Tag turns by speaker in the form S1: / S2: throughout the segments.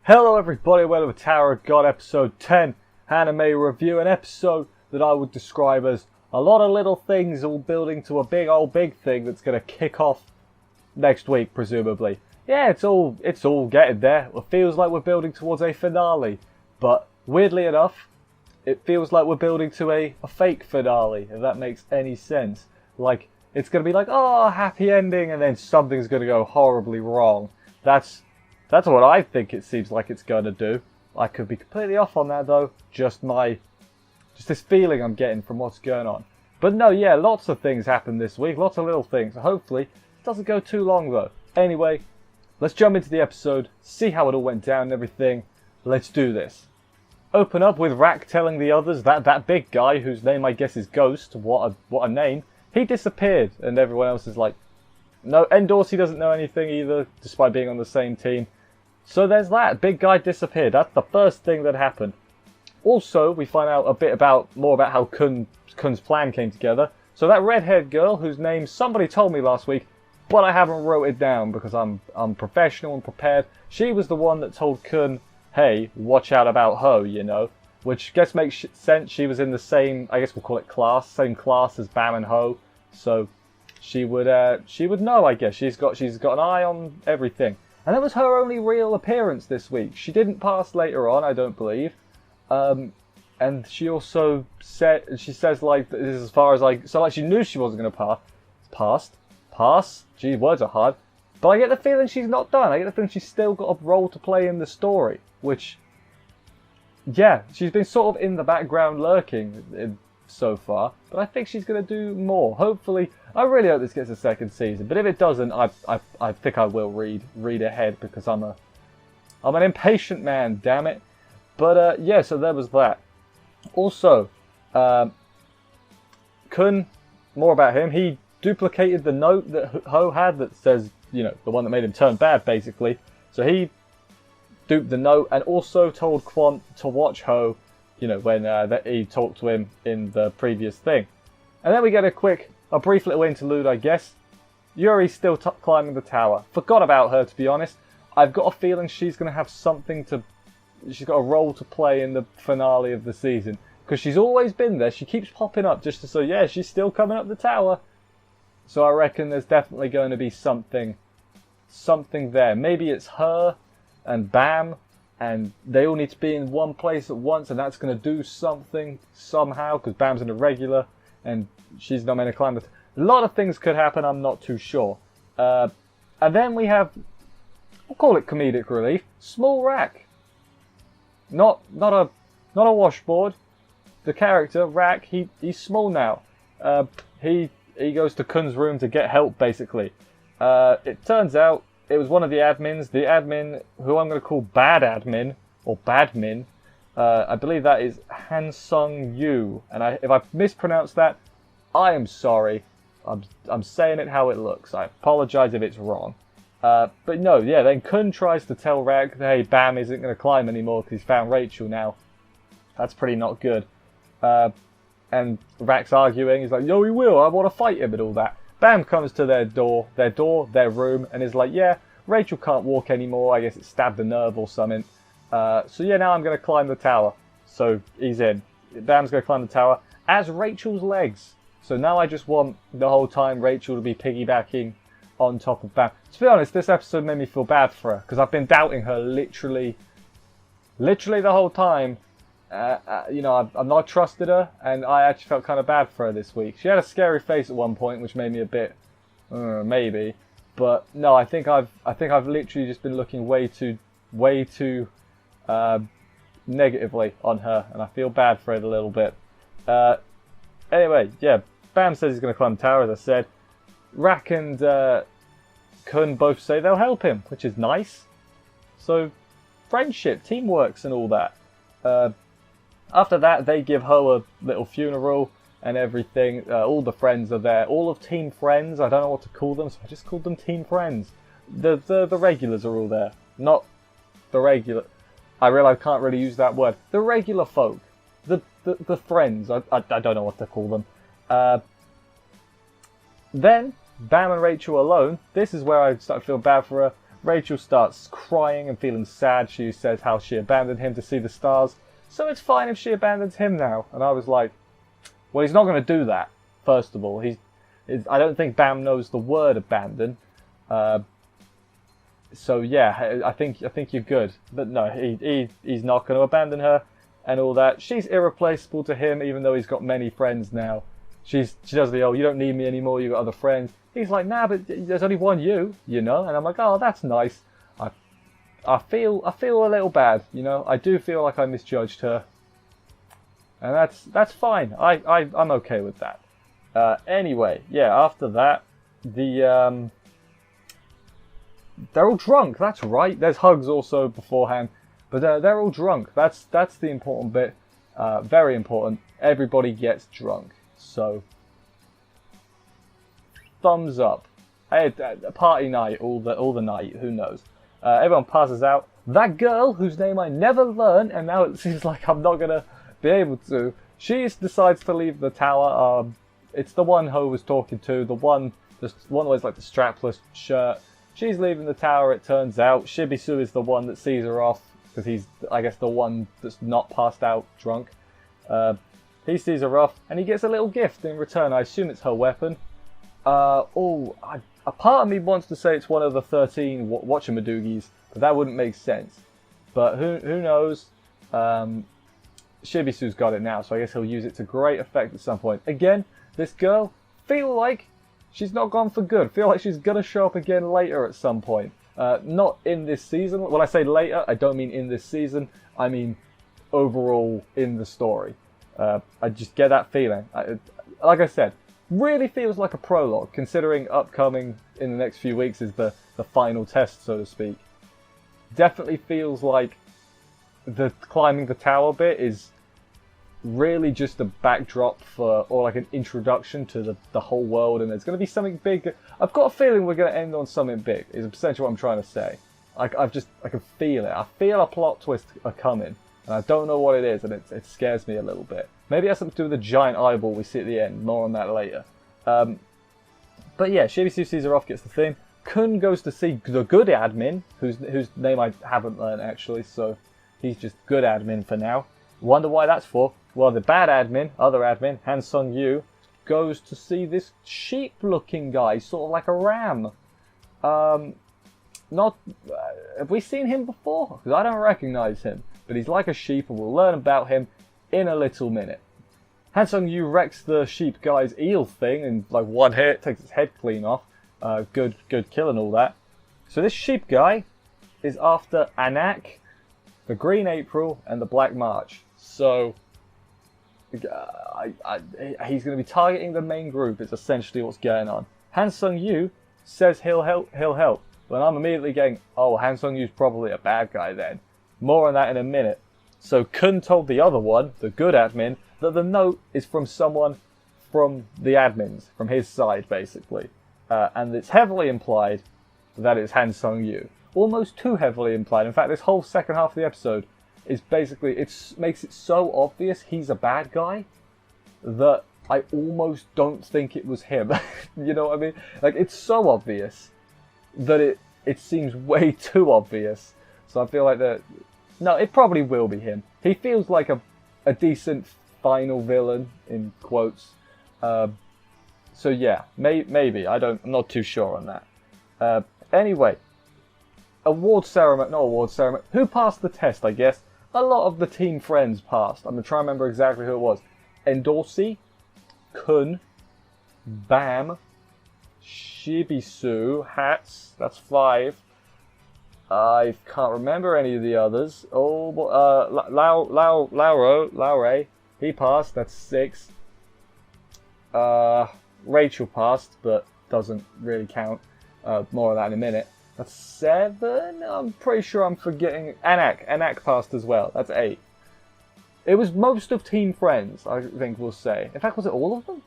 S1: Hello everybody, welcome to Tower of God episode 10 anime review, an episode that I would describe as a lot of little things all building to a big thing that's going to kick off next week presumably. Yeah, it's all getting there. It feels like we're building towards a finale, but weirdly enough, it feels like we're building to a fake finale, if that makes any sense. Like, it's going to be like, oh, happy ending, and then something's going to go horribly wrong. That's what I think it seems like it's going to do. I could be completely off on that though. Just this feeling I'm getting from what's going on. But no, yeah, lots of things happened this week. Lots of little things. Hopefully, it doesn't go too long though. Anyway, let's jump into the episode, see how it all went down and everything. Let's do this. Open up with Rack telling the others that big guy, whose name I guess is Ghost, what a name, he disappeared. And everyone else is like, no, Endorsey doesn't know anything either, despite being on the same team. So there's that. Big guy disappeared. That's the first thing that happened. Also, we find out a bit more about how Kun's plan came together. So that red-haired girl, whose name somebody told me last week, but I haven't wrote it down because I'm professional and prepared. She was the one that told Kun, hey, watch out about Ho, you know. Which I guess makes sense. She was in the same, I guess we'll call it same class as Bam and Ho. So she would know, I guess. She's got an eye on everything. And that was her only real appearance this week. She didn't pass later on, I don't believe. And she also says like, this is as far as like, so like she knew she wasn't going to pass. Gee, words are hard. But I get the feeling she's not done. I get the feeling she's still got a role to play in the story. Which, yeah, she's been sort of in the background lurking so far. But I think she's going to do more. Hopefully, I really hope this gets a second season. But if it doesn't, I think I will read ahead because I'm an impatient man, damn it. But yeah, so there was that. Also, Kun, more about him. He duplicated the note that Ho had that says, you know, the one that made him turn bad, basically. So he duped the note and also told Quant to watch Ho, you know, when he talked to him in the previous thing. And then we get a brief little interlude, I guess. Yuri's still climbing the tower. Forgot about her, to be honest. I've got a feeling she's going to have she's got a role to play in the finale of the season. Because she's always been there. She keeps popping up just to say, yeah, she's still coming up the tower. So I reckon there's definitely going to be something there. Maybe it's her and Bam, and they all need to be in one place at once, and that's going to do something somehow, because Bam's an irregular, and she's not meant to climb the... A lot of things could happen, I'm not too sure. And then we have, we'll call it comedic relief, Small Rack. Not a washboard. The character, Rack, he's small now. He goes to Kun's room to get help, basically. It turns out it was one of the admin who I'm going to call Bad Admin, or Badmin. I believe that is Hansung Yu, and if I mispronounced that, I am sorry. I'm saying it how it looks. I apologize if it's wrong. But no, yeah, then Kun tries to tell Rack that, hey, Bam isn't going to climb anymore because he's found Rachel now. That's pretty not good. And Rack's arguing. He's like, yo, he will. I want to fight him and all that. Bam comes to their room, and is like, yeah, Rachel can't walk anymore. I guess it stabbed a nerve or something. So yeah, now I'm going to climb the tower. So he's in. Bam's going to climb the tower as Rachel's legs. So now I just want the whole time Rachel to be piggybacking on top of Bam. To be honest, this episode made me feel bad for her because I've been doubting her literally the whole time. You know, I've not trusted her, and I actually felt kind of bad for her this week. She had a scary face at one point, which made me a bit maybe, but no, I think I've literally just been looking way too negatively on her, and I feel bad for it a little bit. Anyway, yeah, Bam says he's going to climb the tower, as I said. Rack and Kun both say they'll help him, which is nice. So, friendship, teamworks, and all that. After that, they give Ho a little funeral and everything. All the friends are there. All of Team Friends. I don't know what to call them, so I just called them Team Friends. The regulars are all there. Not the regular... I realise I can't really use that word. The regular folk. The friends. I don't know what to call them. Then, Bam and Rachel alone. This is where I start to feel bad for her. Rachel starts crying and feeling sad. She says how she abandoned him to see the stars. So it's fine if she abandons him now. And I was like, well, he's not going to do that, first of all. I don't think Bam knows the word abandon. So yeah, I think you're good. But no, he's not going to abandon her and all that. She's irreplaceable to him, even though he's got many friends now. She does the, oh, you don't need me anymore, you got other friends. He's like, nah, but there's only one you know? And I'm like, oh, that's nice. I feel a little bad, you know? I do feel like I misjudged her. And that's fine. I'm okay with that. Anyway, yeah, after that, they're all drunk, that's right. There's hugs also beforehand. But they're all drunk. That's the important bit. Very important. Everybody gets drunk. So, thumbs up. A party night all the night. Who knows? Everyone passes out. That girl, whose name I never learned, and now it seems like I'm not gonna be able to. She decides to leave the tower. It's the one Ho was talking to. The one always like the strapless shirt. She's leaving the tower. It turns out Shibisu is the one that sees her off because he's, I guess, the one that's not passed out drunk. He sees her off, and he gets a little gift in return. I assume it's her weapon. A part of me wants to say it's one of the 13 Watchamadoogies, but that wouldn't make sense. But who knows? Shibisu's got it now, so I guess he'll use it to great effect at some point. Again, this girl, feel like she's not gone for good. Feel like she's going to show up again later at some point. Not in this season. When I say later, I don't mean in this season. I mean overall in the story. I just get that feeling. Like I said, really feels like a prologue, considering upcoming in the next few weeks is the final test, so to speak. Definitely feels like the climbing the tower bit is really just a backdrop for, or like an introduction to the whole world, and there's going to be something big. I've got a feeling we're going to end on something big, is essentially what I'm trying to say. I can feel it. I feel a plot twist are coming. And I don't know what it is, and it scares me a little bit. Maybe it has something to do with the giant eyeball we see at the end. More on that later. But yeah, Shibisu sees her off, gets the thing. Kun goes to see the good admin, whose name I haven't learned actually, so he's just good admin for now. Wonder why that's for. Well, the bad admin, other admin, Han Sung-yu, goes to see this sheep-looking guy, sort of like a ram. Have we seen him before? Because I don't recognize him. But he's like a sheep, and we'll learn about him in a little minute. Han Sung-yu wrecks the sheep guy's eel thing in like one hit, takes its head clean off. Good kill and all that. So this sheep guy is after Anak, the Green April, and the Black March. So he's going to be targeting the main group. It's essentially what's going on. Han Sung-yu says he'll help. But I'm immediately going, oh, Han Sung-yu's probably a bad guy then. More on that in a minute. So Kun told the other one, the good admin, that the note is from someone from the admins, from his side basically. And it's heavily implied that it's Han Sung-yu. Almost too heavily implied. In fact, this whole second half of the episode is basically, it makes it so obvious he's a bad guy that I almost don't think it was him. You know what I mean? Like, it's so obvious that it seems way too obvious. So I feel like no, it probably will be him. He feels like a decent final villain, in quotes. So yeah, maybe. I'm not too sure on that. Anyway, not award ceremony. Who passed the test, I guess? A lot of the team friends passed. I'm going to try and remember exactly who it was. Endorsi, Kun, Bam, Shibisu, Hats, that's 5. I can't remember any of the others. Oh, Laure, he passed, that's 6. Rachel passed, but doesn't really count. More of that in a minute. That's 7. I'm pretty sure I'm forgetting. Anak passed as well. That's 8. It was most of Team Friends, I think we'll say. In fact, was it all of them?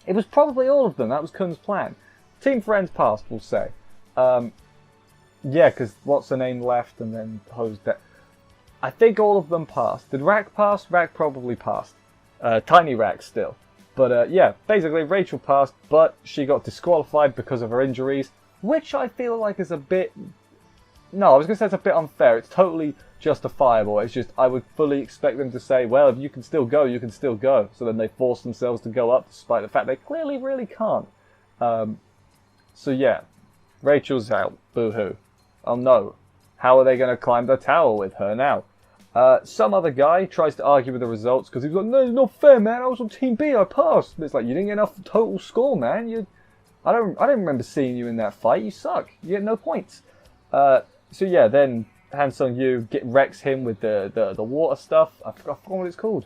S1: It was probably all of them. That was Kun's plan. Team Friends passed, we'll say. Yeah, because what's her name left and then Ho's dead. I think all of them passed. Did Rack pass? Rack probably passed. Tiny Rack still. But yeah, basically Rachel passed, but she got disqualified because of her injuries, which I feel like is a bit No, I was going to say it's a bit unfair. It's totally justifiable. It's just I would fully expect them to say, well, if you can still go, you can still go. So then they force themselves to go up despite the fact they clearly really can't. So yeah, Rachel's out. Boo-hoo. Oh no. How are they going to climb the tower with her now? Some other guy tries to argue with the results because he's like, no, it's not fair, man. I was on Team B. I passed. But it's like, you didn't get enough total score, man. I don't remember seeing you in that fight. You suck. You get no points. So yeah, then Han Sung-yu wrecks him with the water stuff. I forgot what it's called.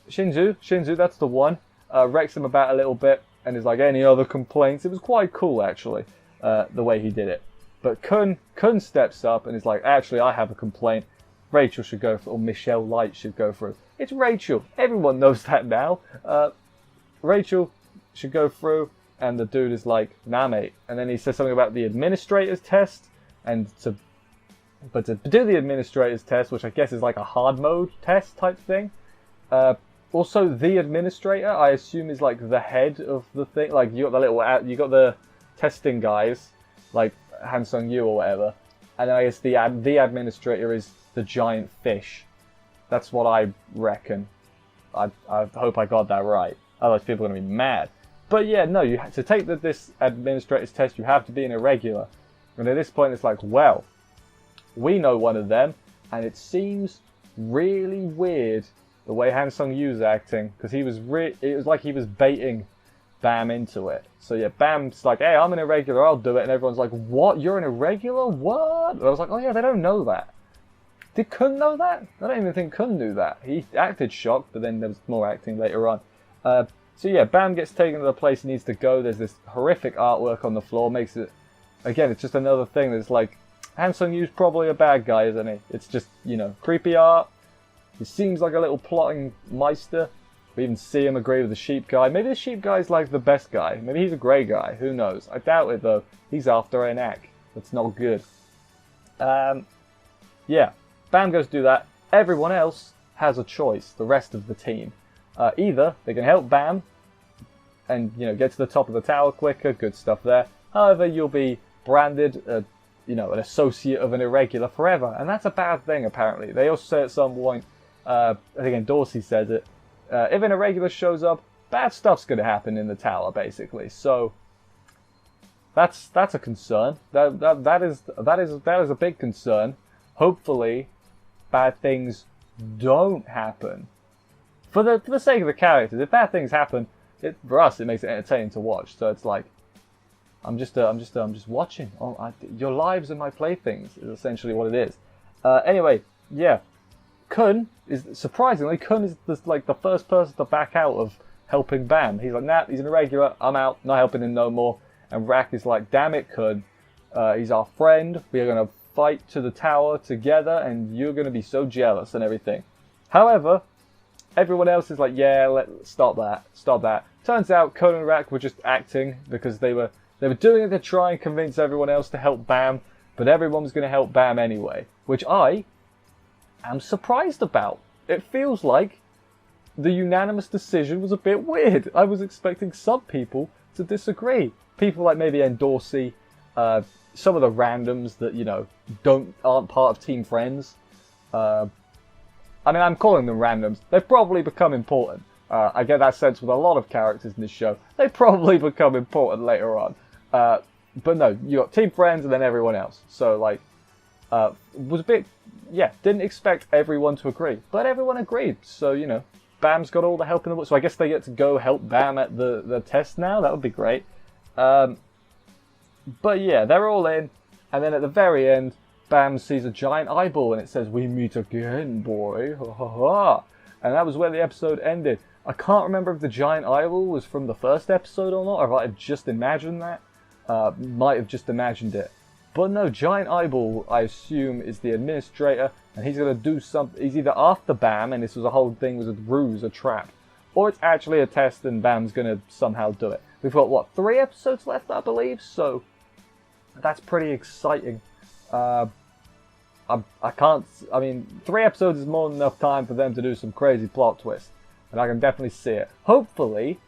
S1: Shinzu, that's the one. Wrecks him about a little bit and is like, any other complaints? It was quite cool, actually, the way he did it. But Kun steps up and is like, actually, I have a complaint. Rachel should go for, or Michelle Light should go through. It's Rachel. Everyone knows that now. Rachel should go through, and the dude is like, nah, mate. And then he says something about the administrator's test. But to do the administrator's test, which I guess is like a hard mode test type thing. Also, the administrator, I assume, is like the head of the thing. Like you got the testing guys, like Han Sung-yu or whatever, and then I guess the administrator is the giant fish. That's what I reckon. I hope I got that right. Otherwise, people are gonna be mad. But yeah, no, to take this administrator's test, you have to be an irregular. And at this point, it's like, well, we know one of them, and it seems really weird the way Han Sung-yu's acting, because it was like he was baiting Bam into it. So yeah, Bam's like, hey, I'm an irregular, I'll do it, and everyone's like, what? You're an irregular? What? And I was like, oh yeah, they don't know that. Did Kun know that? I don't even think Kun knew that. He acted shocked, but then there was more acting later on. So yeah, Bam gets taken to the place he needs to go. There's this horrific artwork on the floor, makes it. Again, it's just another thing that's like, Han Sung-yu's probably a bad guy, isn't he? It's just, creepy art. He seems like a little plotting meister. We even see him agree with the sheep guy. Maybe the sheep guy's like the best guy. Maybe he's a grey guy. Who knows? I doubt it, though. He's after an act. That's not good. Yeah. Bam goes to do that. Everyone else has a choice, the rest of the team. Either they can help Bam and, get to the top of the tower quicker. Good stuff there. However, you'll be branded, an associate of an irregular forever, and that's a bad thing. Apparently, they also say at some point, I think Dorsey says it. If an irregular shows up, bad stuff's going to happen in the tower, basically. So that's a concern. That is a big concern. Hopefully, bad things don't happen. For the sake of the characters, if bad things happen, for us it makes it entertaining to watch. So it's like, I'm just watching. Your lives are my playthings is essentially what it is. Anyway, yeah, Kun is surprisingly the first person to back out of helping Bam. He's like, nah, he's an irregular. I'm out. Not helping him no more. And Rak is like, damn it, Kun. He's our friend. We are gonna fight to the tower together, and you're gonna be so jealous and everything. However, everyone else is like, yeah, stop that. Turns out Kun and Rak were just acting because they were doing it to try and convince everyone else to help Bam, but everyone was going to help Bam anyway, which I am surprised about. It feels like the unanimous decision was a bit weird. I was expecting some people to disagree. People like maybe Dorsey, some of the randoms that, aren't part of Team Friends. I'm calling them randoms. They've probably become important. I get that sense with a lot of characters in this show. They probably become important later on. But no, you got Team Friends and then everyone else. So, was a bit, didn't expect everyone to agree. But everyone agreed. So, Bam's got all the help in the world. So I guess they get to go help Bam at the test now. That would be great. But yeah, they're all in. And then at the very end, Bam sees a giant eyeball and it says, "We meet again, boy." Ha ha ha. And that was where the episode ended. I can't remember if the giant eyeball was from the first episode or not, or if I have just imagined that. Might have just imagined it. But no, giant eyeball, I assume, is the administrator, and he's going to do something. He's either after Bam, and this was a whole thing, was a ruse, a trap, or it's actually a test, and Bam's going to somehow do it. We've got, 3 episodes left, I believe, so that's pretty exciting. 3 episodes is more than enough time for them to do some crazy plot twist. And I can definitely see it. Hopefully,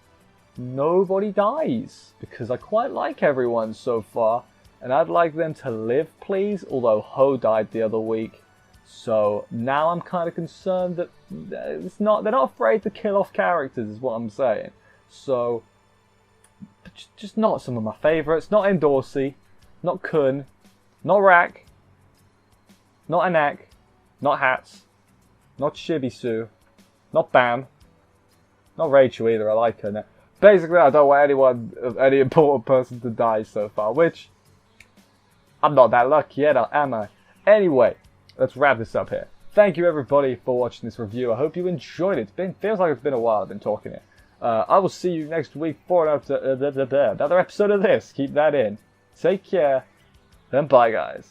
S1: nobody dies. Because I quite like everyone so far. and I'd like them to live, please. Although Ho died the other week, so now I'm kind of concerned that they're not afraid to kill off characters, is what I'm saying. So just not some of my favourites. Not Endorsey, not Kun, not Rak, not Anak, not Hats, not Shibisu, not Bam, not Rachel either. I like her now. Basically, I don't want anyone of any important person to die so far, which I'm not that lucky yet, am I? Anyway, let's wrap this up here. Thank you everybody for watching this review. I hope you enjoyed it. Feels like it's been a while I've been talking here. I will see you next week for another episode of this. Keep that in. Take care, and bye guys.